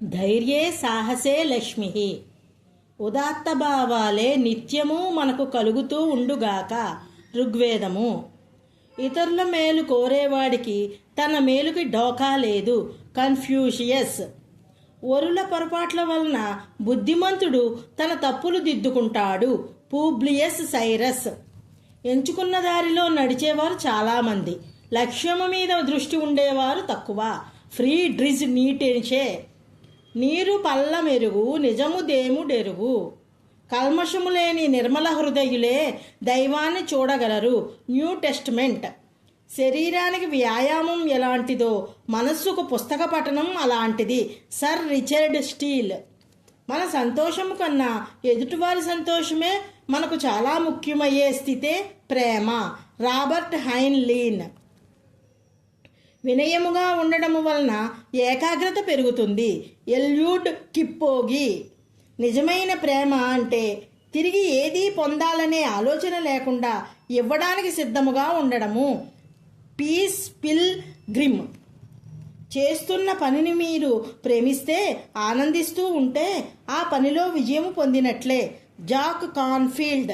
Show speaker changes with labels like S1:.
S1: ధైర్యే సాహసే లక్ష్మి. ఉదాత్త భావాలే నిత్యము మనకు కలుగుతూ ఉండుగాక. ఋగ్వేదము. ఇతరుల మేలు కోరేవాడికి తన మేలుకి డోకా లేదు. కన్ఫ్యూషియస్. వరుల పొరపాట్ల వలన బుద్ధిమంతుడు తన తప్పులు దిద్దుకుంటాడు. పూబ్లియస్ సైరస్. ఎంచుకున్న దారిలో నడిచేవారు చాలామంది, లక్ష్యము మీద దృష్టి ఉండేవారు తక్కువ. ఫ్రీడ్రిజ్ నీటెన్షే. నీరు పల్ల మెరుగు, నిజము దేముడెరుగు. కల్మషము లేని నిర్మల హృదయులే దైవాన్ని చూడగలరు. New testament. శరీరానికి వ్యాయామం ఎలాంటిదో మనస్సుకు పుస్తక పఠనం అలాంటిది. Sir Richard steel. మన సంతోషము కన్నా ఎదుటివారి సంతోషమే మనకు చాలా ముఖ్యమయ్యే స్థితే ప్రేమ. రాబర్ట్ హైన్లీన్. వినయముగా ఉండడము వలన ఏకాగ్రత పెరుగుతుంది. ఎల్యూడ్ కిప్పోగి. నిజమైన ప్రేమ అంటే తిరిగి ఏదీ పొందాలనే ఆలోచన లేకుండా ఇవ్వడానికి సిద్ధముగా ఉండడము. పీస్ పిల్ గ్రిమ్. చేస్తున్న పనిని మీరు ప్రేమిస్తే ఆనందిస్తూ ఉంటే ఆ పనిలో విజయం పొందినట్లే. Jack cornfield.